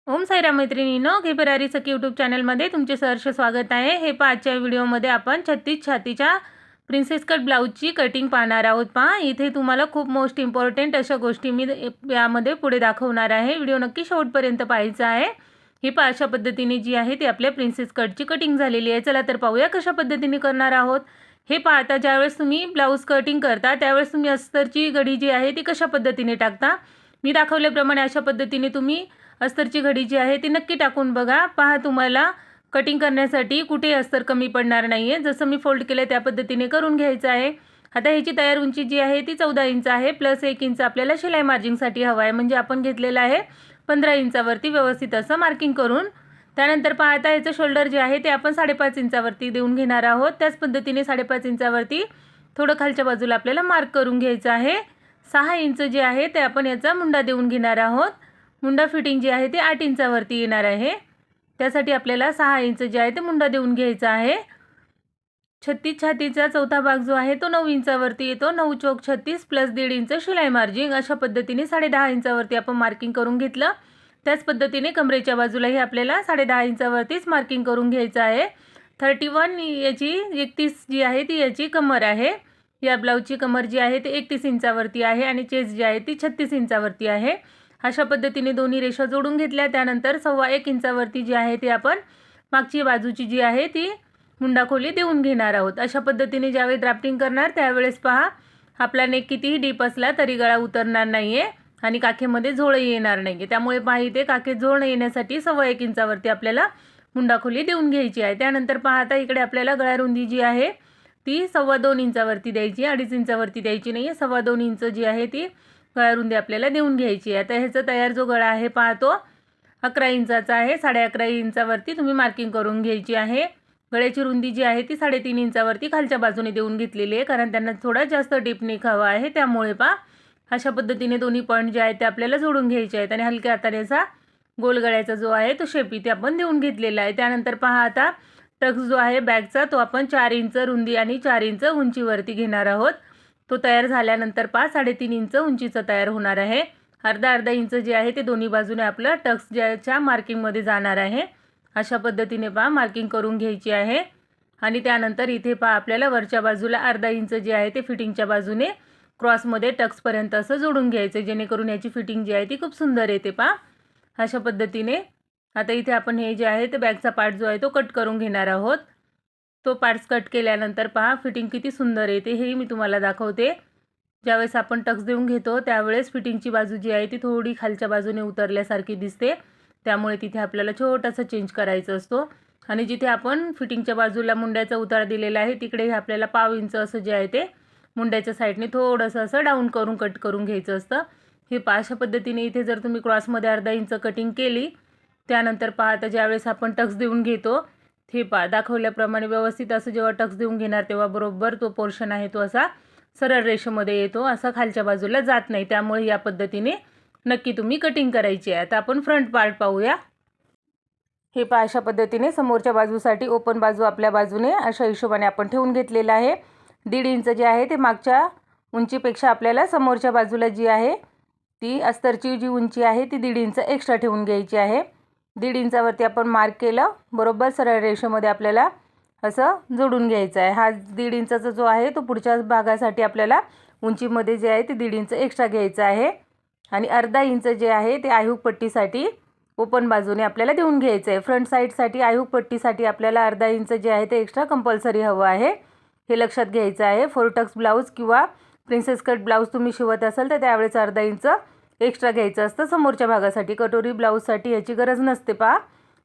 ओम साईराम मैत्रिणींनो, घेबरारी सखी यूट्यूब चॅनलमध्ये तुमचे सहर्ष स्वागत आहे। हे आजच्या व्हिडिओमध्ये आपण 36 छातीच्या प्रिन्सेस कट ब्लाऊजची कटिंग पाहणार आहोत। पहा, इथे तुम्हाला खूप मोस्ट इम्पॉर्टंट अशा गोष्टी मी यामध्ये पुढे दाखवणार आहे। व्हिडिओ नक्की शेवटपर्यंत पाहायचा आहे। ही पहा, अशा पद्धतीने जी आहे ती आपल्या प्रिन्सेस कटची कटिंग झालेली आहे। चला तर पाहूया कशा पद्धतीने करणार आहोत। हे पहा, आता ज्यावेळेस तुम्ही ब्लाऊज कटिंग करता त्यावेळेस तुम्ही अस्तरची घडी जी आहे ती कशा पद्धतीने टाकता, मी दाखवल्याप्रमाणे अशा पद्धतीने तुम्ही अस्तरची घडी जी आहे ती नक्की टाकून बघा। पहा, तुम्हाला कटिंग करण्यासाठी कुठे अस्तर कमी पडणार नाहीये। जसं मी फोल्ड केलं त्या पद्धतीने करून घ्यायचं आहे। आता ह्याची तयार उंची जी आहे ती 14 इंच आहे, प्लस 1 इंच आपल्याला शिलाई मार्जिंगसाठी हवा आहे। म्हणजे आपण घेतलेला आहे 15 इंचावरती व्यवस्थित असं मार्किंग करून। त्यानंतर पहा, आता ह्याचं शोल्डर जे आहे ते आपण 5.5 इंचावरती देऊन घेणार आहोत। त्याच पद्धतीने 5.5 इंचावरती थोडं खालच्या बाजूला आपल्याला मार्क करून घ्यायचं आहे। 6 इंच जे आहे ते आपण याचा मुंडा देऊन घेणार आहोत। मुंडा फिटिंग जी आहे ती 8 इंचावरती येणार आहे। त्यासाठी आपल्याला 6 इंच जे आहे ते मुंडा देऊन घ्यायचा आहे। 36 छातीचा चौथा भाग जो आहे तो 9 इंचावरती येतो। 9 चौक 36 प्लस 1.5 इंच शिलाई मार्जिंग। अशा पद्धतीने 10.5 इंचावरती आपण मार्किंग करून घेतलं। त्याच पद्धतीने कमरेच्या बाजूलाही आपल्याला 10.5 इंचावरतीच मार्किंग करून घ्यायचं आहे। 31 याची 31 जी आहे ती याची कमर आहे। या ब्लाऊजची कमर जी आहे ती 31 इंचावरती आहे आणि चेस्ट जी आहे ती 36 इंचावरती आहे। अशा पद्धतीने दोन्ही रेषा जोडून घेतल्या। त्यानंतर 1.25 इंचावरती जी आहे ती आपण मागची बाजूची जी आहे ती मुंडा खोली देऊन घेणार आहोत। अशा पद्धतीने ज्यावेळी ड्राफ्टिंग करणार त्यावेळेस पहा, आपला नेक कितीही डीप असला तरी गळा उतरणार नाहीये आणि काखेमध्ये झोळही येणार नाहीये। त्यामुळे पहा, इथे काखेत झोळ न येण्यासाठी 1.25 इंचावरती आपल्याला मुंडा खोली देऊन घ्यायची आहे। त्यानंतर पहा, आता इकडे आपल्याला गळा रुंदी जी आहे ती 2.25 इंचावरती द्यायची, 2.5 इंचावरती द्यायची नाहीये। 2.25 इंच जी आहे ती गळा रुंदी आपल्याला देऊन घ्यायची आहे। आता ह्याचा तयार जो गळा आहे पहा, तो 11 इंचाचा आहे। 11.5 इंचावरती तुम्ही मार्किंग करून घ्यायची आहे। गळ्याची रुंदी जी आहे ती 3.5 इंचावरती खालच्या बाजूने देऊन घेतलेली आहे, कारण त्यांना थोडा जास्त डीप नेक हवा आहे। त्यामुळे पहा, अशा पद्धतीने दोन्ही पॉईंट जे आहेत ते आपल्याला जोडून घ्यायचे आहेत आणि हलक्या हाताने असा गोल गळ्याचा जो आहे तो शेप इथे आपण देऊन घेतलेला आहे। त्यानंतर पहा, आता टक्स जो आहे बॅगचा तो आपण 4 इंच रुंदी आणि 4 इंच उंचीवरती घेणार आहोत। तो तयार झाल्यानंतर पहा, 3.5 इंच उंचीचा तयार होणार आहे। अर्धा इंच जे आहे ते दोन्ही बाजूने आपलं टक्स ज्याच्या मार्किंगमध्ये जाणार आहे। अशा पद्धतीने पहा मार्किंग करून घ्यायची आहे। आणि त्यानंतर इथे पहा, आपल्याला वरच्या बाजूला अर्धा इंच जे आहे ते फिटिंगच्या बाजूने क्रॉसमध्ये टक्सपर्यंत असं जोडून घ्यायचं, जेणेकरून याची फिटिंग जी आहे ती खूप सुंदर येते। पहा, अशा पद्धतीने आता इथे आपण हे जे आहे ते बॅगचा पार्ट जो आहे तो कट करून घेणार आहोत। तो पार्ट्स कट केल्यानंतर पहा, फिटिंग किती सुंदर येते हे मी तुम्हाला दाखवते। ज्यावेळेस आपण टक्स देऊन घेतो त्यावेळेस फिटिंगची बाजू जी आहे ती थोडी खालच्या बाजूने उतरल्यासारखी दिसते। त्यामुळे तिथे आपल्याला छोटासा चेंज करायचा असतो आणि जिथे आपण फिटिंगच्या बाजूला मुंड्याचा उतार दिलेला आहे तिकडे आपल्याला 1/2 इंच असं जे आहे ते मुंड्याच्या साईडने थोडंसं असं डाऊन करून कट करून घ्यायचं असतं। हे पहा, अशा पद्धतीने इथे जर तुम्ही क्रॉसमध्ये अर्धा इंच कटिंग केली, त्यानंतर पहा, आता ज्यावेळेस आपण टक्स देऊन घेतो हे पहा, दाखवल्याप्रमाणे व्यवस्थित असं जेव्हा टक्स देऊन घेणार तेव्हा बरोबर तो पोर्शन आहे तो असा सरळ रेषेमध्ये येतो, असा खालच्या बाजूला जात नाही। त्यामुळे या पद्धतीने नक्की तुम्ही कटिंग करायची आहे। आता आपण फ्रंट पार्ट पाहूया। हे पहा, अशा पद्धतीने समोरच्या बाजूसाठी ओपन बाजू आपल्या बाजूने अशा हिशोबाने आपण ठेवून घेतलेला आहे। 1.5 इंच जे आहे ते मागच्या उंचीपेक्षा आपल्याला समोरच्या बाजूला जी आहे ती अस्तरची जी उंची आहे ती 1.5 इंच एक्स्ट्रा ठेवून घ्यायची आहे। 1.5 इंचावरती आपण मार्क केलं, बरोबर सरळ रेषेमध्ये आपल्याला असं जोडून घ्यायचं आहे। हा 1.5 इंचाचा जो आहे तो पुढच्या भागासाठी आपल्याला उंचीमध्ये जे आहे ते 1.5 इंच एक्स्ट्रा घ्यायचं आहे आणि अर्धा इंच जे आहे ते आयहुक पट्टीसाठी ओपन बाजूने आपल्याला देऊन घ्यायचं आहे। फ्रंट साईडसाठी आयहुक पट्टीसाठी आपल्याला अर्धा इंच जे आहे ते एक्स्ट्रा कंपल्सरी हवं आहे, हे लक्षात घ्यायचं आहे। 4 टक्स ब्लाऊज किंवा प्रिन्सेस कट ब्लाऊज तुम्ही शिवत असाल तर त्यावेळेस अर्धा इंच एक्स्ट्रा घ्यायचं असतं समोरच्या भागासाठी। कटोरी ब्लाऊजसाठी याची गरज नसते। पहा,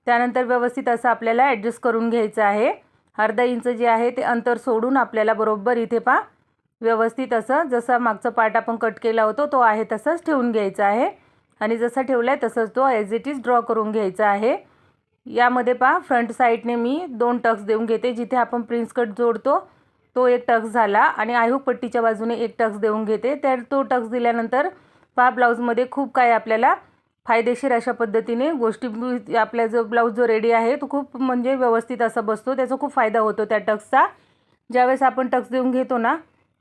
त्यानंतर व्यवस्थित असं आपल्याला ॲडजस्ट करून घ्यायचं आहे। अर्धा इंच जे आहे ते अंतर सोडून आपल्याला बरोबर इथे पहा व्यवस्थित असं जसा मागचा पार्ट आपण कट केला होता तो आहे तसंच ठेवून घ्यायचा आहे आणि जसा ठेवला आहे तसंच तो ॲज इट इज ड्रॉ करून घ्यायचा आहे। यामध्ये पहा, फ्रंट साईडने मी 2 टक्स देऊन घेते। जिथे आपण प्रिन्स कट जोडतो तो एक टक्स झाला आणि आयहुक पट्टीच्या बाजूने एक टक्स देऊन घेते। तर तो टक्स दिल्यानंतर पहा, ब्लाऊजमध्ये खूप काही आपल्याला फायदेशीर अशा पद्धतीने गोष्टी आपला जो ब्लाऊज जो रेडी आहे तो खूप म्हणजे व्यवस्थित असा बसतो, त्याचा खूप फायदा होतो त्या टक्सचा। ज्यावेळेस आपण टक्स देऊन घेतो ना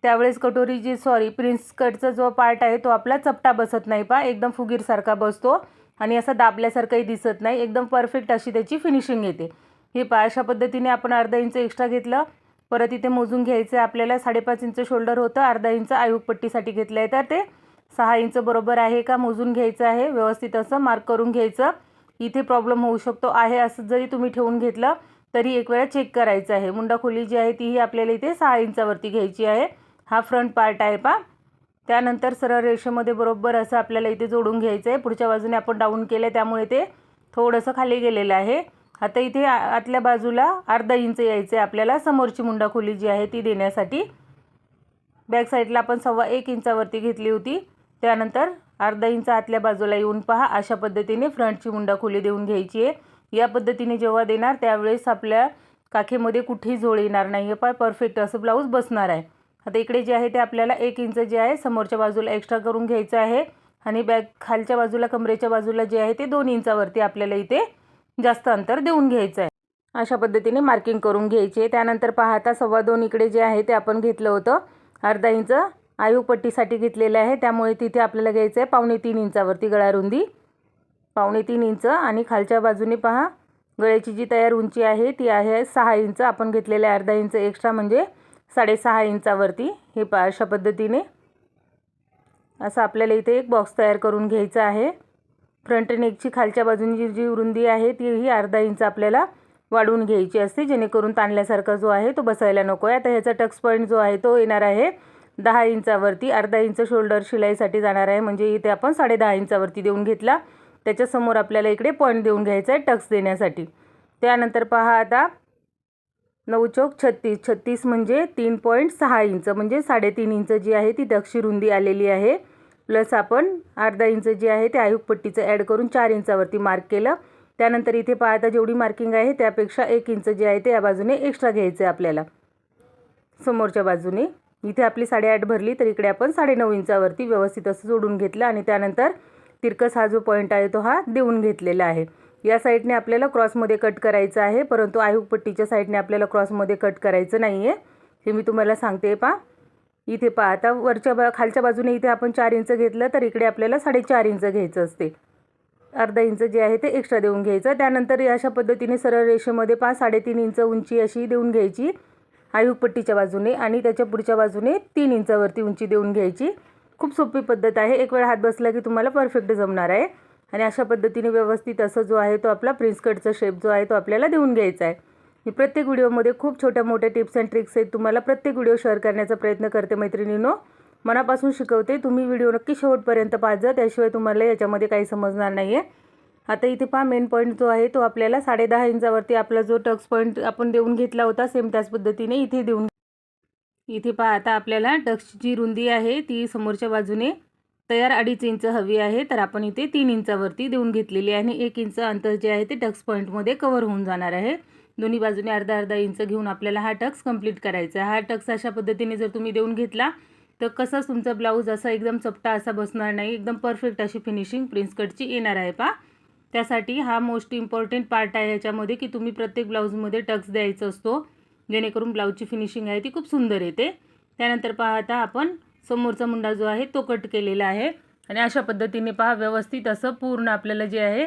त्यावेळेस प्रिन्स कटचा जो पार्ट आहे तो आपला चपटा बसत नाही, पहा एकदम फुगीरसारखा बसतो आणि असं दाबल्यासारखंही दिसत नाही, एकदम परफेक्ट अशी त्याची फिनिशिंग येते। हे पहा अशा पद्धतीने आपण अर्धा इंच एक्स्ट्रा घेतलं। परत इथे मोजून घ्यायचं आपल्याला 5.5 इंच शोल्डर होतं, अर्धा इंच आयुपट्टीसाठी घेतलं आहे, तर ते 6 इंच बरोबर आहे का मोजून घ्यायचं आहे, व्यवस्थित असं मार्क करून घ्यायचं। इथे प्रॉब्लेम होऊ शकतो आहे असं जरी तुम्ही ठेवून घेतलं तरी एक वेळा चेक करायचं आहे। मुंडा खोली जी आहे तीही आपल्याला इथे 6 इंचावरती घ्यायची आहे। हा फ्रंट पार्ट आहे पहा। त्यानंतर सरळ रेषेमध्ये बरोबर असं आपल्याला इथे जोडून घ्यायचं आहे। पुढच्या बाजूने आपण डाऊन केलं त्यामुळे ते थोडंसं खाली गेलेलं आहे। आता इथे आतल्या बाजूला अर्धा इंच यायचं आहे आपल्याला समोरची मुंडा खोली जी आहे ती देण्यासाठी। बॅक साईडला आपण 1.25 इंचावरती घेतली होती, त्यानंतर अर्धा इंच आतल्या बाजूला येऊन पहा अशा पद्धतीने फ्रंटची मुंडा खोली देऊन घ्यायची आहे। या पद्धतीने जेव्हा देणार त्यावेळेस आपल्या काखेमध्ये कुठेही जोड येणार नाही आहे, पहा परफेक्ट असं ब्लाऊज बसणार आहे। आता इकडे जे आहे ते आपल्याला 1 इंच जे आहे समोरच्या बाजूला एक्स्ट्रा करून घ्यायचं आहे आणि बॅक खालच्या बाजूला कमरेच्या बाजूला जे आहे ते 2 इंचावरती आपल्याला इथे जास्त अंतर देऊन घ्यायचं आहे। अशा पद्धतीने मार्किंग करून घ्यायची आहे। त्यानंतर पहा आता 2.25 इकडे जे आहे ते आपण घेतलं होतं, अर्धा इंच आयुपट्टीसाठी घेतलेलं आहे, त्यामुळे तिथे आपल्याला घ्यायचं आहे 2.25 इंचावरती गळा रुंदी 2.25 इंच। आणि खालच्या बाजूने पहा गळ्याची जी तयार उंची आहे ती आहे 6 इंच, आपण घेतलेलं आहे अर्धा इंच एक्स्ट्रा म्हणजे 6.5 इंचावरती। हे पहा अशा पद्धतीने असं आपल्याला इथे एक बॉक्स तयार करून घ्यायचा आहे। फ्रंट नेकची खालच्या बाजूनी जी रुंदी आहे तीही अर्धा इंच आपल्याला वाढवून घ्यायची असते, जेणेकरून ताणल्यासारखा जो आहे तो बसायला नको आहे। आता ह्याचा टक्स पॉईंट जो आहे तो येणार आहे 10 इंचावरती, अर्धा इंच शोल्डर शिलाईसाठी जाणार आहे, म्हणजे इथे आपण 10.5 इंचावरती देऊन घेतला। त्याच्यासमोर आपल्याला इकडे पॉईंट देऊन घ्यायचा आहे टक्स देण्यासाठी। त्यानंतर पहा आता 9 चौक 36, 36 म्हणजे 3.6 इंच म्हणजे 3.5 इंच जी आहे ती टक्सची रुंदी आलेली आहे। प्लस आपण अर्धा इंच जी आहे ते आयुपट्टीचं ॲड करून 4 इंचावरती मार्क केलं। त्यानंतर इथे पहा आता जेवढी मार्किंग आहे त्यापेक्षा 1 इंच जे आहे ते या बाजूने एक्स्ट्रा घ्यायचं आहे आपल्याला समोरच्या बाजूने। इथे आपली 8.5 भरली तर इकडे आपण 9.5 इंचावरती व्यवस्थित असं जोडून घेतलं आणि त्यानंतर तिरकस हा जो पॉईंट आहे तो हा देऊन घेतलेला आहे। या साईडने आपल्याला क्रॉसमध्ये कट करायचं आहे, परंतु आयुपट्टीच्या साईडने आपल्याला क्रॉसमध्ये कट करायचं नाही आहे, हे मी तुम्हाला सांगते पहा। इथे पहा आता खालच्या बाजूने इथे आपण 4 इंच घेतलं तर इकडे आपल्याला 4.5 इंच घ्यायचं असते, अर्धा इंच जे आहे ते एक्स्ट्रा देऊन घ्यायचं। त्यानंतर अशा पद्धतीने सरळ रेषेमध्ये 3.5 इंच उंची अशी देऊन घ्यायची आयुपट्टीच्या बाजूने आणि त्याच्या पुढच्या बाजूने 3 इंचावरती उंची देऊन घ्यायची। खूप सोपी पद्धत आहे, एक वेळ हात बसला की तुम्हाला परफेक्ट जमणार आहे। आणि अशा पद्धतीने व्यवस्थित असं जो आहे तो आपला प्रिन्स कटचा शेप जो आहे तो आपल्याला देऊन घ्यायचा आहे। मी प्रत्येक व्हिडिओमध्ये खूप छोट्या मोठ्या टिप्स अँड ट्रिक्स आहेत, तुम्हाला प्रत्येक व्हिडिओ शेअर करण्याचा प्रयत्न करते मैत्रिणींनो, मनापासून शिकवते। तुम्ही व्हिडिओ नक्की शेवटपर्यंत पाहा, त्याशिवाय तुम्हाला याच्यामध्ये काही समजणार नाही आहे। आता इथे पहा मेन पॉईंट जो आहे तो आपल्याला 10.5 इंचावरती आपला जो टक्स पॉईंट आपण देऊन घेतला होता सेम त्याच पद्धतीने इथे देऊन। इथे पहा आता आपल्याला टक्सची जी रुंदी आहे ती समोरच्या बाजूने तयार 2.5 इंच हवी आहे, तर आपण इथे 3 इंचावरती देऊन घेतलेली आहे आणि 1 इंच अंतर जे आहे ते टक्स पॉईंटमध्ये कव्हर होऊन जाणार आहे। दोन्ही बाजूने अर्धा इंच घेऊन आपल्याला हा टक्स कंप्लीट करायचा आहे। हा टक्स अशा पद्धतीने जर तुम्ही देऊन घेतला तर कसाच तुमचा ब्लाऊज असा एकदम चपटा असा बसणार नाही, एकदम परफेक्ट अशी फिनिशिंग प्रिन्स कटची येणार आहे पहा। त्यासाठी हा मोस्ट इम्पॉर्टंट पार्ट आहे याच्यामध्ये की तुम्ही प्रत्येक ब्लाऊजमध्ये टक्स द्यायचा असतो, जेणेकरून ब्लाऊजची फिनिशिंग आहे ती खूप सुंदर येते। त्यानंतर पहा आता आपण समोरचा मुंडा जो आहे तो कट केलेला आहे आणि अशा पद्धतीने पहा व्यवस्थित असं पूर्ण आपल्याला जे आहे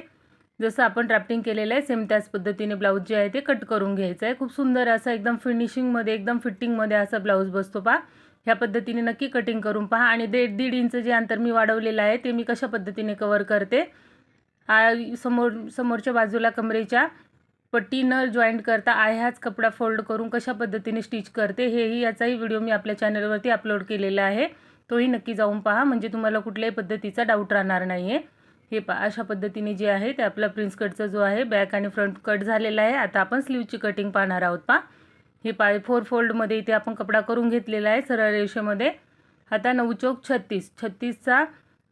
जसं आपण ड्राफ्टिंग केलेलं आहे सेम त्याच पद्धतीने ब्लाऊज जे आहे ते कट करून घ्यायचं आहे। खूप सुंदर असं एकदम फिनिशिंगमध्ये एकदम फिटिंगमध्ये असा ब्लाऊज बसतो पहा। ह्या पद्धतीने नक्की कटिंग करून पहा आणि 1.5 इंच जे अंतर मी वाढवलेलं आहे ते मी कशा पद्धतीने कव्हर करते, समोरच्या बाजूला कमरेच्या पट्टी न जॉईंट करता हाच कपडा फोल्ड करून कशा पद्धतीने स्टिच करते हेही याचाही व्हिडिओ मी आपल्या चॅनलवरती अपलोड केलेला आहे, तोही नक्की जाऊन पहा, म्हणजे तुम्हाला कुठल्याही पद्धतीचा डाऊट राहणार नाही आहे। हे पहा अशा पद्धतीने जे आहे ते आपला प्रिन्स कटचा जो आहे बॅक आणि फ्रंट कट झालेला आहे। आता आपण स्लीवची कटिंग पाहणार आहोत पहा। हे पहा 4 फोल्डमध्ये इथे आपण कपडा करून घेतलेला आहे सरळ रेषेमध्ये। आता 9 चौक 36, 36चा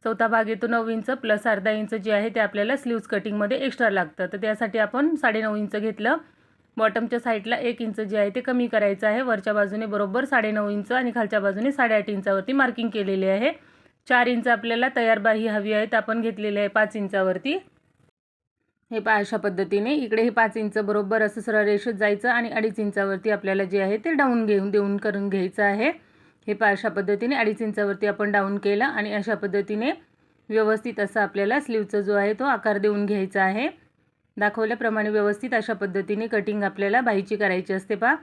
चौथा भाग येतो 9 इंच प्लस अर्धा इंच जे आहे ते आपल्याला स्लीव्स कटिंगमध्ये एक्स्ट्रा लागतं, तर त्यासाठी आपण 9.5 इंच घेतलं। बॉटमच्या साईडला 1 इंच जे आहे ते कमी करायचं आहे, वरच्या बाजूने बरोबर 9.5 इंच आणि खालच्या बाजूने 8.5 इंचावरती मार्किंग केलेली आहे। 4 इंच आपल्याला तयार बाही हवी आहे, तर आपण घेतलेले आहे 5 इंचावरती। हे पहा अशा पद्धतीने इकडे हे 5 इंच बरोबर असं सरळ रेषेत जायचं आणि 2.5 इंचावरती आपल्याला जे आहे ते डाऊन देऊन करून घ्यायचं आहे। हे पहा अशा पद्धतीने 2.5 इंचावरती आपण डाऊन केलं आणि अशा पद्धतीने व्यवस्थित असा आपल्याला स्लीवचा जो आहे तो आकार देऊन घ्यायचा आहे। दाखवल्याप्रमाणे व्यवस्थित अशा पद्धतीने कटिंग आपल्याला बाहीची करायची असते पहा।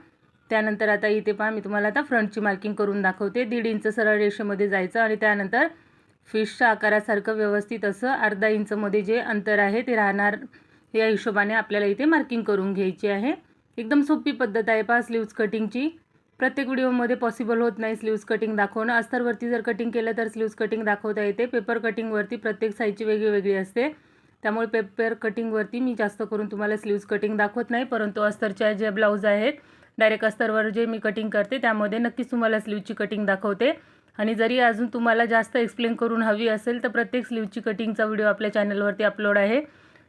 त्यानंतर आता इथे पहा मी तुम्हाला आता फ्रंटची मार्किंग करून दाखवते। 1.5 इंच सरळ रेषेमध्ये जायचं आणि त्यानंतर फिशच्या आकारासारखं व्यवस्थित असं अर्धा इंचमध्ये जे अंतर आहे ते राहणार, या हिशोबाने आपल्याला इथे मार्किंग करून घ्यायची आहे। एकदम सोपी पद्धत आहे पहा स्लीव्ज कटिंगची। प्रत्येक व्हिडिओमध्ये पॉसिबल होत नाही स्लीव्ज कटिंग दाखवणं। अस्तरवरती जर कटिंग केलं तर स्लीव्ज कटिंग दाखवता येते। पेपर कटिंगवरती प्रत्येक साईजची वेगळी असते, त्यामुळे पेपर कटिंगवरती मी जास्त करून तुम्हाला स्लीव्ज कटिंग दाखवत नाही, परंतु अस्तरच्या जे ब्लाऊज आहेत डायरेक्ट अस्तरवर जे मी कटिंग करते त्यामध्ये नक्कीच तुम्हाला स्लीवची कटिंग दाखवते। आणि जरी अजून तुम्हाला जास्त एक्सप्लेन करून हवी असेल तर प्रत्येक स्लीवची कटिंगचा व्हिडिओ आपल्या चॅनलवरती अपलोड आहे।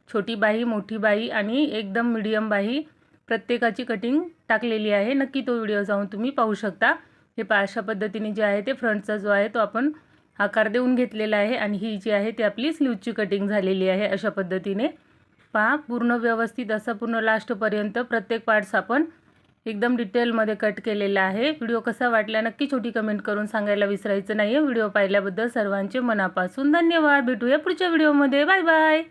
छोटी बाही, मोठी बाही आणि एकदम मीडियम बाही प्रत्येकाची कटिंग टाकलेली आहे, नक्की तो व्हिडिओ जाऊन तुम्ही पाहू शकता। हे अशा पद्धतीने जे आहे ते फ्रंटचा जो आहे तो आपण आकार देऊन घेतलेला आहे आणि ही जी आहे ती आपली स्लीवची कटिंग झालेली आहे। अशा पद्धतीने पहा पूर्ण व्यवस्थित असं पूर्ण लास्टपर्यंत प्रत्येक पार्ट्स आपण एकदम डिटेलमध्ये कट केलेला आहे। व्हिडिओ कसा वाटला नक्की छोटी कमेंट करून सांगायला विसरायचं नाही। व्हिडिओ पाहिल्याबद्दल सर्वांचे मनापासून धन्यवाद। भेटूया पुढच्या व्हिडिओमध्ये। Bye bye.